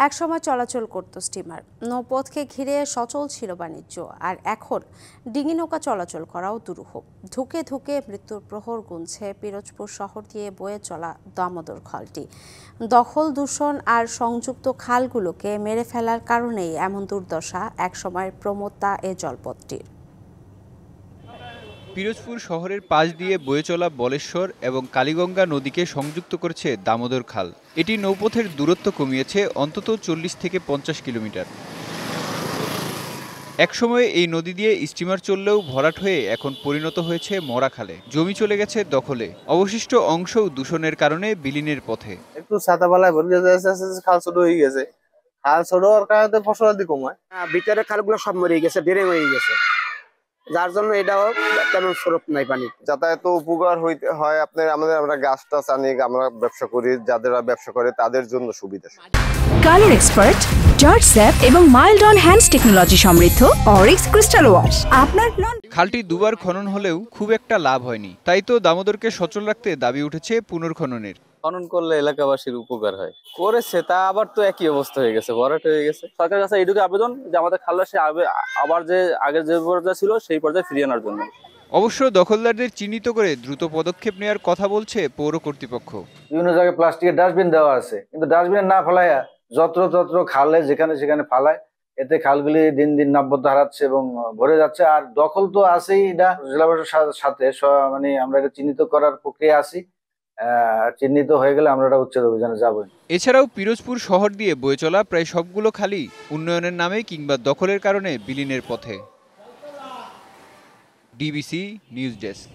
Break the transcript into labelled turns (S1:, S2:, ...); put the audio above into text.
S1: একসময় চলাচল করত স্টিমার, নৌপথকে ঘিরে সচল ছিল বাণিজ্য, আর এখন ডিঙি নৌকা চলাচল করাও দুরূহ। ধুকে ধুকে মৃত্যুর প্রহর গুনছে পিরোজপুর শহর দিয়ে বয়ে চলা দামোদর খালটি। দখল, দূষণ আর সংযুক্ত খালগুলোকে মেরে ফেলার কারণেই এমন দুর্দশা একসময়ের প্রমত্তা এ জলপথটির।
S2: পিরোজপুর শহরের পাশ দিয়ে বয়ে চলা বলেশ্বর এবং কালীগঙ্গা নদীকে সংযুক্ত করছে দামোদর খাল। এটি নৌপথের দূরত্ব কমিয়েছে অন্তত 40 থেকে 50 কিলোমিটার। একসময়ে এই নদী দিয়ে স্টিমার চললেও ভরাট হয়ে এখন পরিণত হয়েছে মরা খালে। জমি চলে গেছে দখলে, অবশিষ্ট অংশও দূষণের কারণে বিলীনের পথে।
S3: একটু ছাতাবেলায় ভরে গেছে, খাল ছোট হয়ে গেছে। খাল ছোট হওয়ার কারণে ফসলাদি কমায়।
S4: ভিতরে খালগুলো সব মরে গেছে, ডেরে হয়ে গেছে, যার জন্য এটাও তেমন স্বরূপ নাই পানি।
S5: যাতায়াত উপকার হইতে হয় আমরা গাছ টাছ আনি, আমরা ব্যবসা করি, যারা ব্যবসা করে তাদের জন্য সুবিধা।
S6: কালার এক্সপার্ট, জর্জ স্যাপ এবং মাইল্ড অন হ্যান্ডস টেকনোলজি সমৃদ্ধ অরিক্স ক্রিস্টাল ওয়াশ। আপনার
S2: খালটি দুবার খনন হলেও খুব একটা লাভ হয়নি, তাই তো দামোদরকে সচল রাখতে দাবি উঠেছে পুনর্খননের।
S3: খনন করলে এলাকাবাসীর উপকার হয়, করেছে তা আবার তো একই অবস্থা হয়ে গেছে, ভরাট হয়ে গেছে। সরকারের কাছে এইটুকু আবেদন যে আমাদের খালটা সে আবার যে আগের যে পর্যায়ে ছিল সেই পর্যায়ে ফিরিয়ে আনার জন্য।
S2: অবশ্য দখলদারদের চিহ্নিত করে দ্রুত পদক্ষেপ নেওয়ার কথা বলছে পৌর কর্তৃপক্ষ।
S7: বিভিন্ন জায়গায় প্লাস্টিকের ডাস্টবিন দেওয়া আছে, কিন্তু ডাস্টবিন না ফেলাইয়া যত্র খালে যেখানে সেখানে ফালায়, এতে খালগুলি দিন দিন নাব্যতা হারাচ্ছে এবং ভরে যাচ্ছে। আর দখল তো আছেই, এটা জেলা প্রশাসনের সাথে মানে আমরা এটা চিহ্নিত করার প্রক্রিয়া আছি। চিহ্নিত হয়ে গেলে আমরা এটা উচ্ছেদ অভিযানে যাবো।
S2: এছাড়াও পিরোজপুর শহর দিয়ে বয়ে চলা প্রায় সবগুলো খালই উন্নয়নের নামে কিংবা দখলের কারণে বিলীনের পথে। DBC news desk.